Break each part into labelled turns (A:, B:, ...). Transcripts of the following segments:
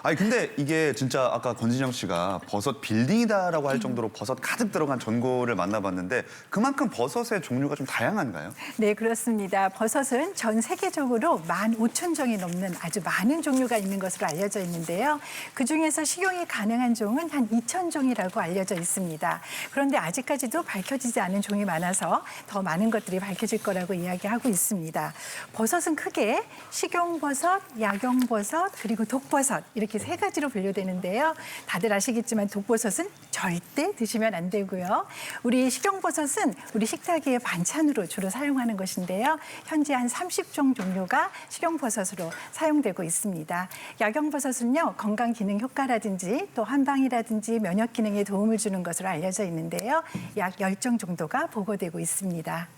A: 아니 근데 이게 진짜 아까 권진영 씨가 버섯 빌딩이다라고 할 정도로 버섯 가득 들어간 전골을 만나봤는데 그만큼 버섯의 종류가 좀 다양한가요?
B: 네, 그렇습니다. 버섯은 전 세계적으로 15,000종이 넘는 아주 많은 종류가 있는 것으로 알려져 있는데요. 그중에서 식용이 가능한 종은 한 2,000종이라고 알려져 있습니다. 그런데 아직까지도 밝혀지지 않은 종이 많아서 더 많은 것들이 밝혀질 거라고 이야기하고 있습니다. 버섯은 크게 식용버섯, 약용버섯, 그리고 독버섯 이렇게 세 가지로 분류되는데요. 다들 아시겠지만 독버섯은 절대 드시면 안 되고요. 우리 식용버섯은 우리 식탁의 반찬으로 주로 사용하는 것인데요. 현재 한 30종 종류가 식용버섯으로 사용되고 있습니다. 약용버섯은요, 건강 기능 효과라든지 또 한방이라든지 면역 기능에 도움을 주는 것으로 알려져 있는데요. 약 10종 정도가 보고되고 있습니다.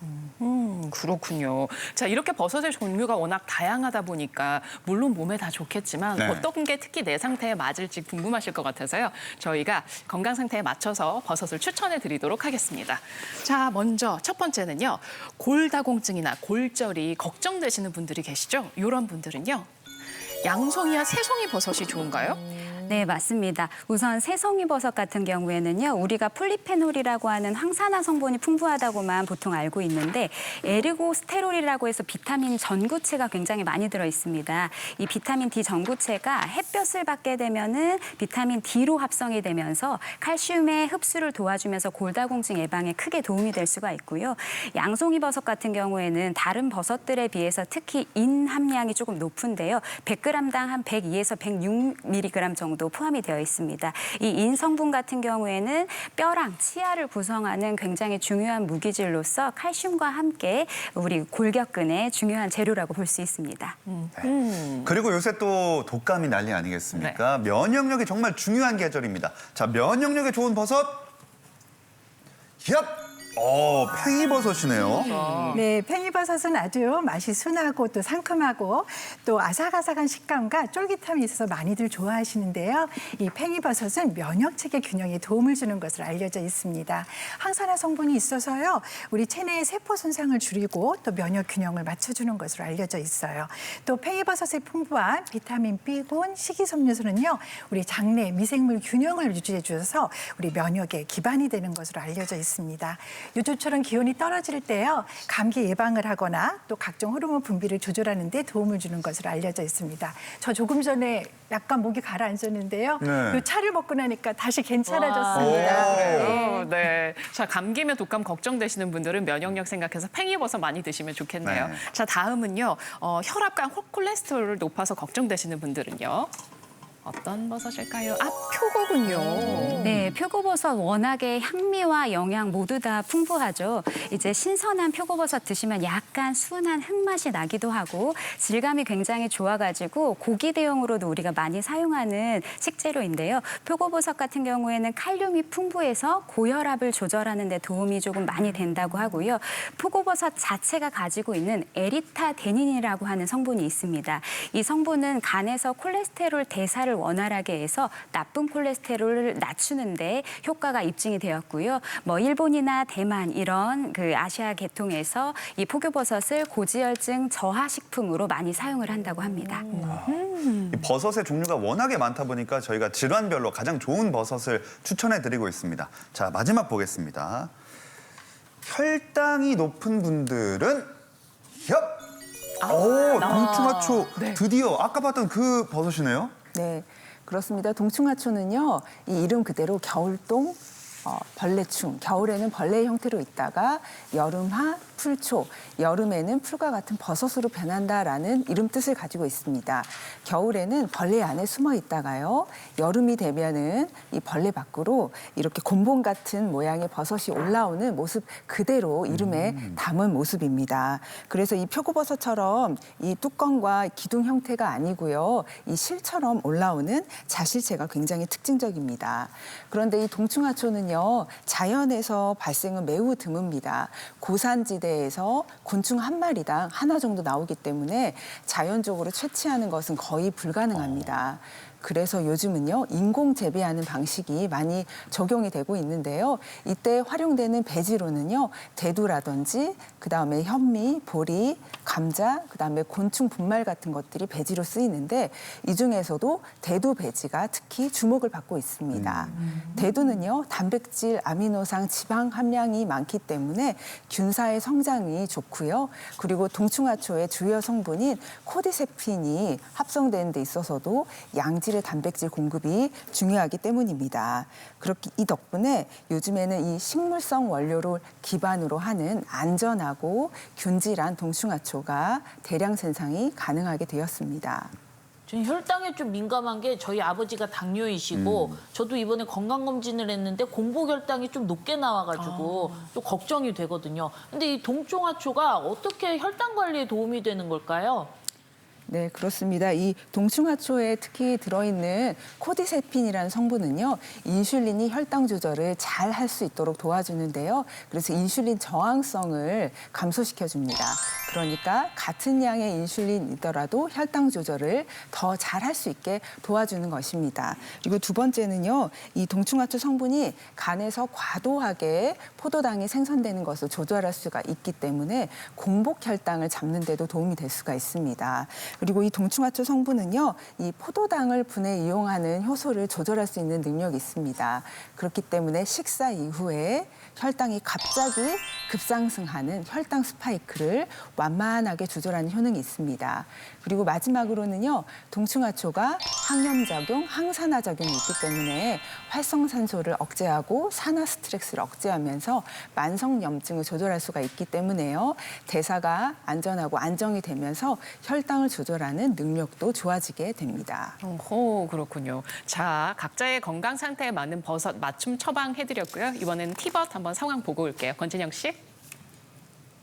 C: 그렇군요. 자, 이렇게 버섯의 종류가 워낙 다양하다 보니까 물론 몸에 다 좋겠지만
A: 네.
C: 어떤 게 특히 내 상태에 맞을지 궁금하실 것 같아서요. 저희가 건강 상태에 맞춰서 버섯을 추천해 드리도록 하겠습니다. 자, 먼저 첫 번째는요. 골다공증이나 골절이 걱정되시는 분들이 계시죠? 이런 분들은요. 양송이와 새송이 버섯이 좋은가요?
D: 네, 맞습니다. 우선 새송이버섯 같은 경우에는요, 우리가 폴리페놀이라고 하는 항산화 성분이 풍부하다고만 보통 알고 있는데 에르고스테롤이라고 해서 비타민 전구체가 굉장히 많이 들어 있습니다. 이 비타민 D 전구체가 햇볕을 받게 되면은 비타민 D로 합성이 되면서 칼슘의 흡수를 도와주면서 골다공증 예방에 크게 도움이 될 수가 있고요. 양송이버섯 같은 경우에는 다른 버섯들에 비해서 특히 인 함량이 조금 높은데요. 100g당 한 102에서 106mg 정도 포함이 되어 있습니다. 이 인 성분 같은 경우에는 뼈랑 치아를 구성하는 굉장히 중요한 무기질로서 칼슘과 함께 우리 골격근의 중요한 재료라고 볼 수 있습니다.
A: 그리고 요새 또 독감이 난리 아니겠습니까? 면역력이 정말 중요한 계절입니다. 자, 면역력에 좋은 버섯. 얍! 팽이버섯이네요.
B: 네, 팽이버섯은 아주 맛이 순하고 또 상큼하고 또 아삭아삭한 식감과 쫄깃함이 있어서 많이들 좋아하시는데요. 이 팽이버섯은 면역체계 균형에 도움을 주는 것으로 알려져 있습니다. 항산화 성분이 있어서요, 우리 체내의 세포 손상을 줄이고 또 면역 균형을 맞춰주는 것으로 알려져 있어요. 또 팽이버섯에 풍부한 비타민 B군, 식이섬유소는요, 우리 장내 미생물 균형을 유지해 주셔서 우리 면역의 기반이 되는 것으로 알려져 있습니다. 요즘처럼 기온이 떨어질 때요, 감기 예방을 하거나 또 각종 호르몬 분비를 조절하는 데 도움을 주는 것으로 알려져 있습니다. 저 조금 전에 약간 목이 가라앉았는데요.
A: 네.
B: 이 차를 먹고 나니까 다시 괜찮아졌습니다.
C: 그래요? 네. 자, 감기면 독감 걱정되시는 분들은 면역력 생각해서 팽이버섯 많이 드시면 좋겠네요.
A: 네.
C: 자, 다음은요. 혈압과 콜레스테롤을 높아서 걱정되시는 분들은요. 어떤 버섯일까요? 표고군요.
D: 네, 표고버섯 워낙에 향미와 영양 모두 다 풍부하죠. 이제 신선한 표고버섯 드시면 약간 순한 흙맛이 나기도 하고 질감이 굉장히 좋아가지고 고기 대용으로도 우리가 많이 사용하는 식재료인데요. 표고버섯 같은 경우에는 칼륨이 풍부해서 고혈압을 조절하는 데 도움이 조금 많이 된다고 하고요. 표고버섯 자체가 가지고 있는 에리타데닌이라고 하는 성분이 있습니다. 이 성분은 간에서 콜레스테롤 대사를 원활하게 해서 나쁜 콜레스테롤을 낮추는 데 효과가 입증이 되었고요. 뭐 일본이나 대만 이런 그 아시아 계통에서 이 표고버섯을 고지혈증 저하 식품으로 많이 사용을 한다고 합니다.
A: 이 버섯의 종류가 워낙에 많다 보니까 저희가 질환별로 가장 좋은 버섯을 추천해드리고 있습니다. 자, 마지막 보겠습니다. 혈당이 높은 분들은 동충하초 드디어 아까 봤던 그 버섯이네요.
E: 네, 그렇습니다. 동충하초는요, 이 이름 그대로 겨울동, 벌레충, 겨울에는 벌레의 형태로 있다가 여름하, 풀초, 여름에는 풀과 같은 버섯으로 변한다라는 이름 뜻을 가지고 있습니다. 겨울에는 벌레 안에 숨어 있다가요, 여름이 되면은 이 벌레 밖으로 이렇게 곤봉 같은 모양의 버섯이 올라오는 모습 그대로 이름에 담은 모습입니다. 그래서 이 표고버섯처럼 이 뚜껑과 기둥 형태가 아니고요, 이 실처럼 올라오는 자실체가 굉장히 특징적입니다. 그런데 이 동충하초는요, 자연에서 발생은 매우 드뭅니다. 고산지대에서 곤충 한 마리당 하나 정도 나오기 때문에 자연적으로 채취하는 것은 거의 불가능합니다. 그래서 요즘은요, 인공 재배하는 방식이 많이 적용이 되고 있는데요. 이때 활용되는 배지로는요, 대두라든지 그다음에 현미, 보리, 감자, 그다음에 곤충 분말 같은 것들이 배지로 쓰이는데 이 중에서도 대두 배지가 특히 주목을 받고 있습니다. 대두는요, 단백질, 아미노산, 지방 함량이 많기 때문에 균사의 성장이 좋고요. 그리고 동충하초의 주요 성분인 코디세핀이 합성되는 데 있어서도 양질의 단백질 공급이 중요하기 때문입니다. 그렇게 이 덕분에 요즘에는 이 식물성 원료를 기반으로 하는 안전하고 균질한 동충하초가 대량 생산이 가능하게 되었습니다.
F: 저는 혈당에 좀 민감한 게 저희 아버지가 당뇨이시고 저도 이번에 건강검진을 했는데 공복혈당이 좀 높게 나와가지고 또 걱정이 되거든요. 근데 이 동충하초가 어떻게 혈당 관리에 도움이 되는 걸까요?
E: 네, 그렇습니다. 이 동충하초에 특히 들어있는 코디세핀이라는 성분은요, 인슐린이 혈당 조절을 잘 할 수 있도록 도와주는데요. 그래서 인슐린 저항성을 감소시켜줍니다. 그러니까 같은 양의 인슐린이더라도 혈당 조절을 더 잘 할 수 있게 도와주는 것입니다. 그리고 두 번째는요, 이 동충하초 성분이 간에서 과도하게 포도당이 생성되는 것을 조절할 수가 있기 때문에 공복 혈당을 잡는 데도 도움이 될 수가 있습니다. 그리고 이 동충하초 성분은요, 이 포도당을 분해 이용하는 효소를 조절할 수 있는 능력이 있습니다. 그렇기 때문에 식사 이후에 혈당이 갑자기 급상승하는 혈당 스파이크를 완만하게 조절하는 효능이 있습니다. 그리고 마지막으로는요, 동충하초가 항염작용, 항산화작용이 있기 때문에 활성산소를 억제하고 산화 스트레스를 억제하면서 만성염증을 조절할 수가 있기 때문에요. 대사가 안전하고 안정이 되면서 혈당을 조절하는 능력도 좋아지게 됩니다.
C: 오, 그렇군요. 자, 각자의 건강 상태에 맞는 버섯 맞춤 처방해드렸고요. 이번에는 티벗 한번 상황 보고 올게요. 권진영 씨.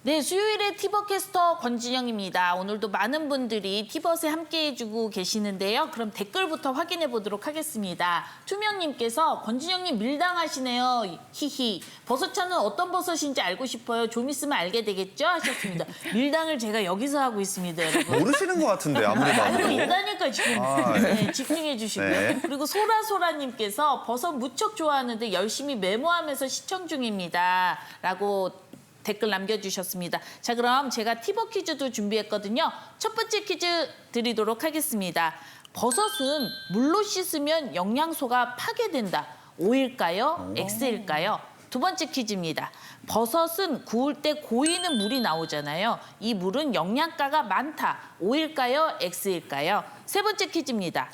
F: 네, 수요일의 티벗캐스터 권진영입니다. 오늘도 많은 분들이 티벗에 함께해주고 계시는데요. 그럼 댓글부터 확인해 보도록 하겠습니다. 투명님께서 권진영님 밀당하시네요. 히히. 버섯차는 어떤 버섯인지 알고 싶어요. 좀 있으면 알게 되겠죠? 하셨습니다. 밀당을 제가 여기서 하고 있습니다, 여러분.
A: 모르시는 것 같은데 아무리 봐도.
F: 알고 있다니까 지금.
A: 아,
F: 네, 집중해 주시고요.
A: 네.
F: 그리고 소라소라님께서 버섯 무척 좋아하는데 열심히 메모하면서 시청 중입니다. 라고 댓글 남겨주셨습니다. 자, 그럼 제가 티벗 퀴즈도 준비했거든요. 첫 번째 퀴즈 드리도록 하겠습니다. 버섯은 물로 씻으면 영양소가 파괴된다. O일까요? X일까요? 두 번째 퀴즈입니다. 버섯은 구울 때 고이는 물이 나오잖아요. 이 물은 영양가가 많다. O일까요? X일까요? 세 번째 퀴즈입니다.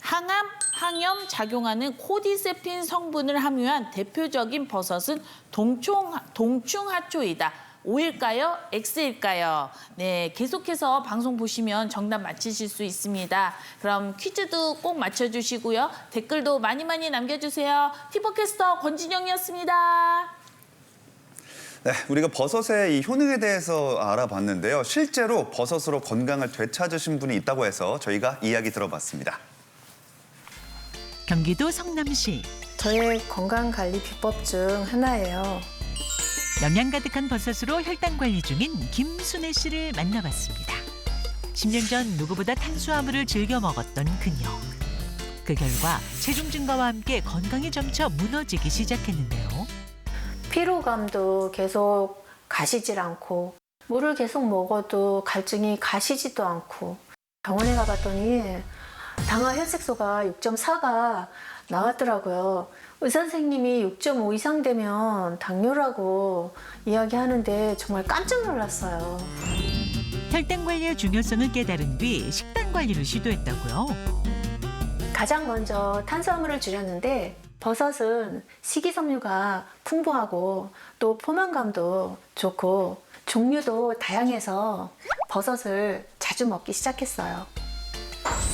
F: 항암, 항염 작용하는 코디세핀 성분을 함유한 대표적인 버섯은 동충하초이다. O일까요? X일까요? 네, 계속해서 방송 보시면 정답 맞히실 수 있습니다. 그럼 퀴즈도 꼭 맞춰주시고요. 댓글도 많이 남겨주세요. 티벗캐스터 권진영이었습니다.
A: 네, 우리가 버섯의 이 효능에 대해서 알아봤는데요. 실제로 버섯으로 건강을 되찾으신 분이 있다고 해서 저희가 이야기 들어봤습니다.
G: 경기도 성남시.
H: 저의 건강관리 비법 중 하나예요.
G: 영양 가득한 버섯으로 혈당 관리 중인 김순애 씨를 만나봤습니다. 10년 전 누구보다 탄수화물을 즐겨 먹었던 그녀. 그 결과 체중 증가와 함께 건강이 점차 무너지기 시작했는데요.
H: 피로감도 계속 가시질 않고 물을 계속 먹어도 갈증이 가시지도 않고 병원에 가봤더니 당화 혈색소가 6.4가 나왔더라고요. 의사 선생님이 6.5 이상 되면 당뇨라고 이야기하는데 정말 깜짝 놀랐어요.
G: 혈당 관리의 중요성을 깨달은 뒤 식단 관리를 시도했다고요.
H: 가장 먼저 탄수화물을 줄였는데 버섯은 식이섬유가 풍부하고 또 포만감도 좋고 종류도 다양해서 버섯을 자주 먹기 시작했어요.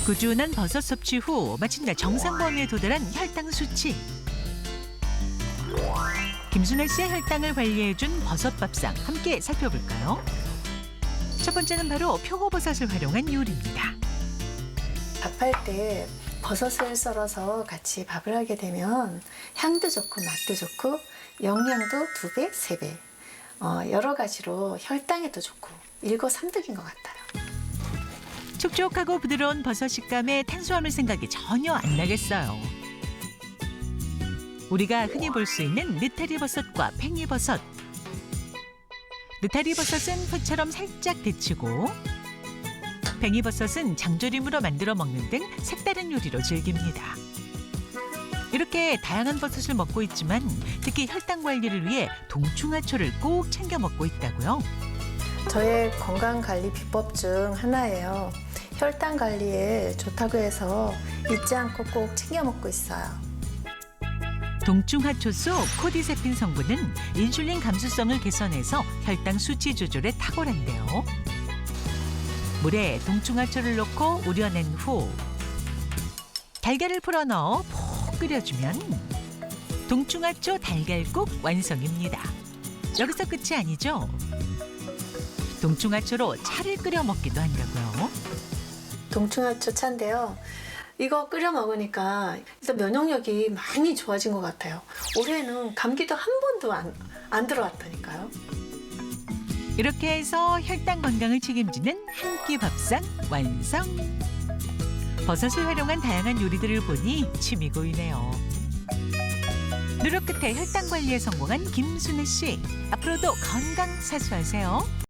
G: 꾸준한 버섯 섭취 후 마침내 정상 범위에 도달한 혈당 수치. 김순애 씨의 혈당을 관리해준 버섯밥상 함께 살펴볼까요? 첫 번째는 바로 표고버섯을 활용한 요리입니다.
H: 밥할 때 버섯을 썰어서 같이 밥을 하게 되면 향도 좋고 맛도 좋고 영양도 2배, 3배 여러 가지로 혈당에도 좋고 일거삼득인 것 같아요.
G: 촉촉하고 부드러운 버섯 식감에 탄수화물 생각이 전혀 안 나겠어요. 우리가 흔히 볼 수 있는 느타리 버섯과 팽이버섯. 느타리 버섯은 푸처럼 살짝 데치고 팽이버섯은 장조림으로 만들어 먹는 등 색다른 요리로 즐깁니다. 이렇게 다양한 버섯을 먹고 있지만 특히 혈당 관리를 위해 동충하초를 꼭 챙겨 먹고 있다고요.
H: 저의 건강관리 비법 중 하나예요. 혈당 관리에 좋다고 해서 잊지 않고 꼭 챙겨 먹고 있어요.
G: 동충하초 속 코디세핀 성분은 인슐린 감수성을 개선해서 혈당 수치 조절에 탁월한데요. 물에 동충하초를 넣고 우려낸 후 달걀을 풀어 넣어 푹 끓여주면 동충하초 달걀국 완성입니다. 여기서 끝이 아니죠. 동충하초로 차를 끓여 먹기도 한다고요.
H: 동충하초 차인데요. 이거 끓여 먹으니까 일단 면역력이 많이 좋아진 것 같아요. 올해는 감기도 한 번도 안 들어왔다니까요.
G: 이렇게 해서 혈당 건강을 책임지는 한 끼 밥상 완성. 버섯을 활용한 다양한 요리들을 보니 침이 고이네요. 노력 끝에 혈당 관리에 성공한 김순애 씨. 앞으로도 건강 사수하세요.